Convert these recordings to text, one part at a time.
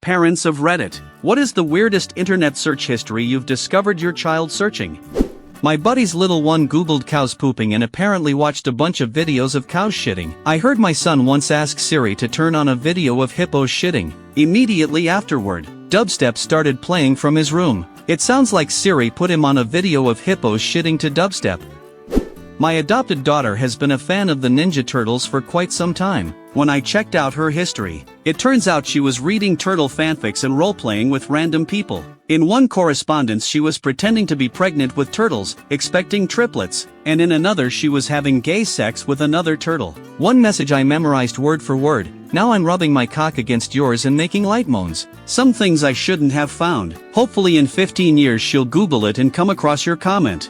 Parents of Reddit. What is the weirdest internet search history you've discovered your child searching? My buddy's little one googled cows pooping and apparently watched a bunch of videos of cows shitting. I heard my son once ask Siri to turn on a video of hippos shitting. Immediately afterward, dubstep started playing from his room. It sounds like Siri put him on a video of hippos shitting to dubstep. My adopted daughter has been a fan of the Ninja Turtles for quite some time. When I checked out her history, it turns out she was reading turtle fanfics and role-playing with random people. In one correspondence she was pretending to be pregnant with turtles, expecting triplets, and in another she was having gay sex with another turtle. One message I memorized word for word: "Now I'm rubbing my cock against yours and making light moans." Some things I shouldn't have found. Hopefully in 15 years she'll Google it and come across your comment.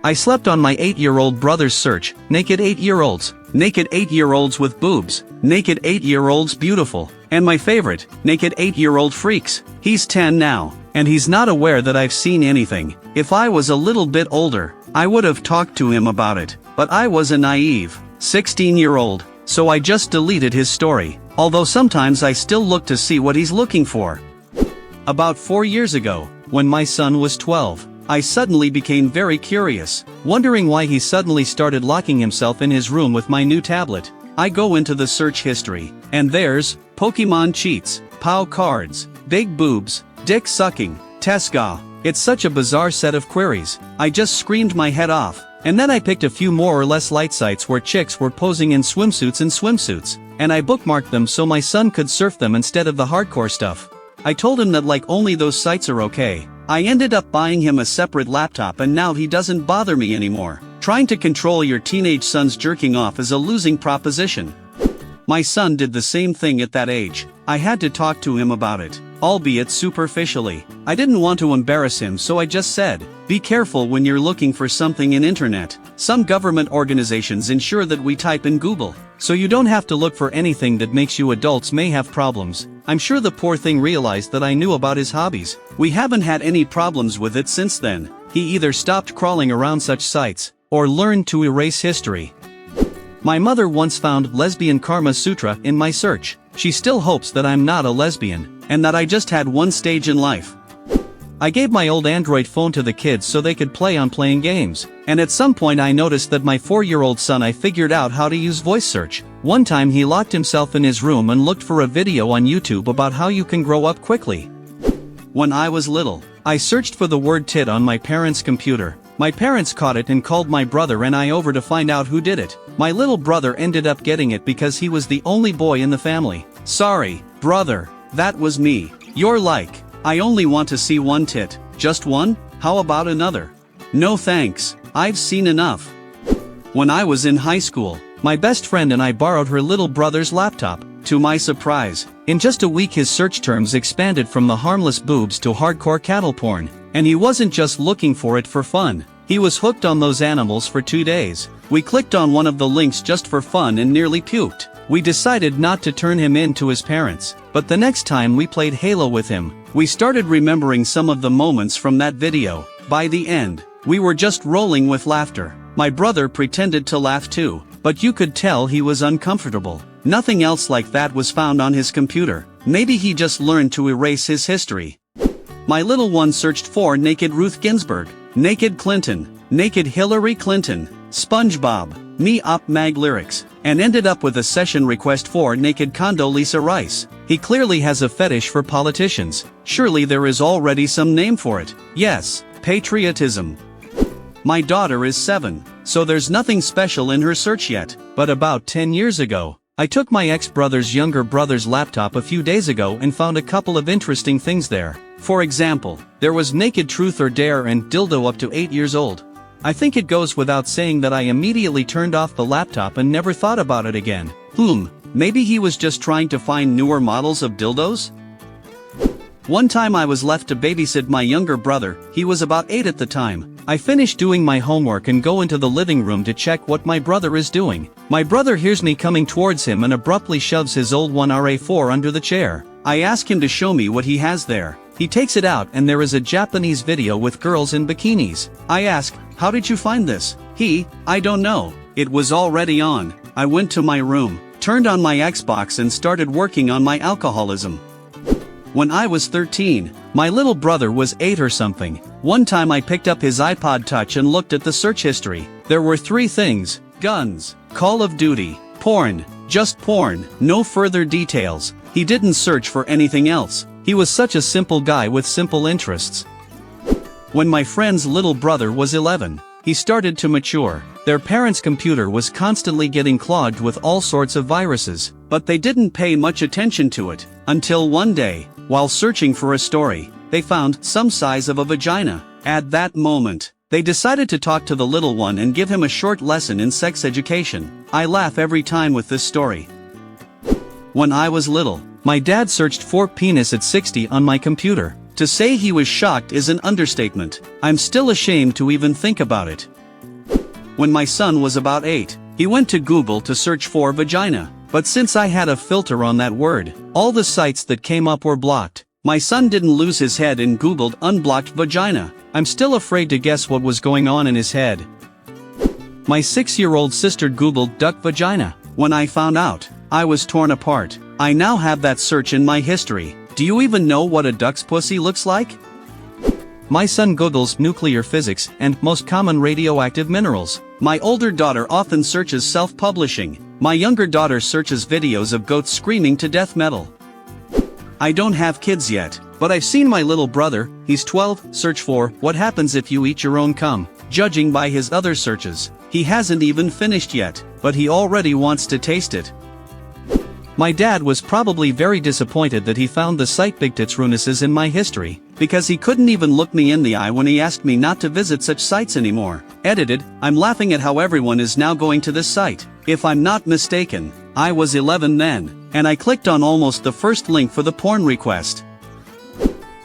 I slept on my 8-year-old brother's search, naked 8-year-olds, naked 8-year-olds with boobs, naked 8-year-olds beautiful, and my favorite, naked 8-year-old freaks. He's 10 now, and he's not aware that I've seen anything. If I was a little bit older, I would have talked to him about it, but I was a naive 16-year-old, so I just deleted his story, although sometimes I still look to see what he's looking for. About 4 years ago, when my son was 12, I suddenly became very curious, wondering why he suddenly started locking himself in his room with my new tablet. I go into the search history, and there's Pokemon cheats, POW cards, big boobs, dick sucking, Tesca. It's such a bizarre set of queries. I just screamed my head off, and then I picked a few more or less light sites where chicks were posing in swimsuits, and I bookmarked them so my son could surf them instead of the hardcore stuff. I told him that like only those sites are okay. I ended up buying him a separate laptop and now he doesn't bother me anymore. Trying to control your teenage son's jerking off is a losing proposition. My son did the same thing at that age. I had to talk to him about it, albeit superficially. I didn't want to embarrass him, so I just said, "Be careful when you're looking for something in internet. Some government organizations ensure that we type in Google, so you don't have to look for anything that makes you adults may have problems." I'm sure the poor thing realized that I knew about his hobbies. We haven't had any problems with it since then. He either stopped crawling around such sites, or learned to erase history. My mother once found Lesbian Karma Sutra in my search. She still hopes that I'm not a lesbian, and that I just had one stage in life. I gave my old Android phone to the kids so they could play on playing games, and at some point I noticed that my 4-year-old son I figured out how to use voice search. One time he locked himself in his room and looked for a video on YouTube about how you can grow up quickly. When I was little, I searched for the word tit on my parents' computer. My parents caught it and called my brother and I over to find out who did it. My little brother ended up getting it because he was the only boy in the family. Sorry, brother, that was me. You're like, "I only want to see one tit." Just one? How about another? No thanks, I've seen enough. When I was in high school, my best friend and I borrowed her little brother's laptop. To my surprise, in just a week his search terms expanded from the harmless boobs to hardcore cattle porn. And he wasn't just looking for it for fun. He was hooked on those animals for 2 days. We clicked on one of the links just for fun and nearly puked. We decided not to turn him in to his parents, but the next time we played Halo with him, we started remembering some of the moments from that video. By the end, we were just rolling with laughter. My brother pretended to laugh too, but you could tell he was uncomfortable. Nothing else like that was found on his computer. Maybe he just learned to erase his history. My little one searched for naked Ruth Ginsburg, naked Clinton, naked Hillary Clinton, SpongeBob, Me Up Mag lyrics, and ended up with a session request for naked Condoleezza Rice. He clearly has a fetish for politicians. Surely there is already some name for it. Yes, patriotism. My daughter is 7, so there's nothing special in her search yet. But about 10 years ago, I took my ex-brother's younger brother's laptop a few days ago and found a couple of interesting things there. For example, there was naked truth or dare and dildo up to 8 years old. I think it goes without saying that I immediately turned off the laptop and never thought about it again. Maybe he was just trying to find newer models of dildos? One time I was left to babysit my younger brother. He was about 8 at the time. I finished doing my homework and go into the living room to check what my brother is doing. My brother hears me coming towards him and abruptly shoves his old 1RA4 under the chair. I ask him to show me what he has there. He takes it out and there is a Japanese video with girls in bikinis. I ask, "How did you find this?" I don't know. It was already on. I went to my room, turned on my Xbox and started working on my alcoholism. When I was 13, my little brother was 8 or something. One time I picked up his iPod Touch and looked at the search history. There were 3 things: guns, Call of Duty, porn, just porn, no further details. He didn't search for anything else. He was such a simple guy with simple interests. When my friend's little brother was 11, he started to mature. Their parents' computer was constantly getting clogged with all sorts of viruses, but they didn't pay much attention to it, until one day, while searching for a story, they found some size of a vagina. At that moment, they decided to talk to the little one and give him a short lesson in sex education. I laugh every time with this story. When I was little, my dad searched for penis at 60 on my computer. To say he was shocked is an understatement. I'm still ashamed to even think about it. When my son was about 8, he went to Google to search for vagina. But since I had a filter on that word, all the sites that came up were blocked. My son didn't lose his head and Googled unblocked vagina. I'm still afraid to guess what was going on in his head. My 6-year-old sister Googled duck vagina. When I found out, I was torn apart. I now have that search in my history. Do you even know what a duck's pussy looks like? My son Googles nuclear physics and most common radioactive minerals. My older daughter often searches self-publishing. My younger daughter searches videos of goats screaming to death metal. I don't have kids yet, but I've seen my little brother, he's 12, search for what happens if you eat your own cum. Judging by his other searches, he hasn't even finished yet, but he already wants to taste it. My dad was probably very disappointed that he found the site BigTitsRunesses in my history, because he couldn't even look me in the eye when he asked me not to visit such sites anymore. Edited, I'm laughing at how everyone is now going to this site. If I'm not mistaken, I was 11 then, and I clicked on almost the first link for the porn request.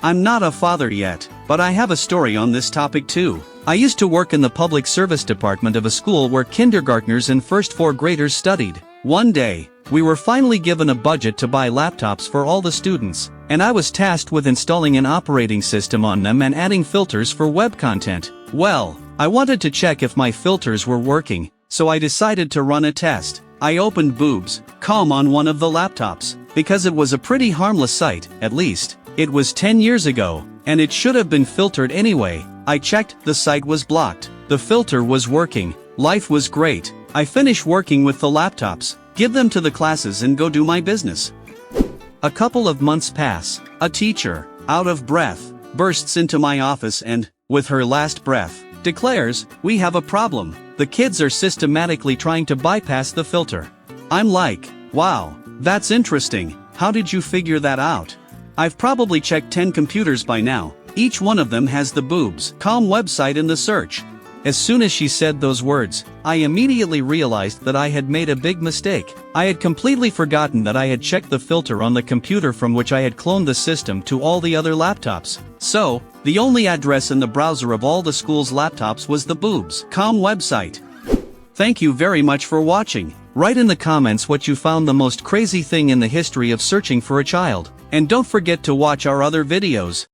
I'm not a father yet, but I have a story on this topic too. I used to work in the public service department of a school where kindergartners and first 4 graders studied. One day, we were finally given a budget to buy laptops for all the students, and I was tasked with installing an operating system on them and adding filters for web content. Well, I wanted to check if my filters were working, so I decided to run a test. I opened boobs.com on one of the laptops, because it was a pretty harmless site, at least. It was 10 years ago, and it should have been filtered anyway. I checked, the site was blocked. The filter was working. Life was great. I finish working with the laptops, give them to the classes and go do my business. A couple of months pass. A teacher, out of breath, bursts into my office and, with her last breath, declares, "We have a problem. The kids are systematically trying to bypass the filter." I'm like, wow, that's interesting. How did you figure that out? I've probably checked 10 computers by now. Each one of them has the boobs.com website in the search. As soon as she said those words, I immediately realized that I had made a big mistake. I had completely forgotten that I had checked the filter on the computer from which I had cloned the system to all the other laptops. So, the only address in the browser of all the school's laptops was the boobs.com website. Thank you very much for watching. Write in the comments what you found the most crazy thing in the history of searching for a child. And don't forget to watch our other videos.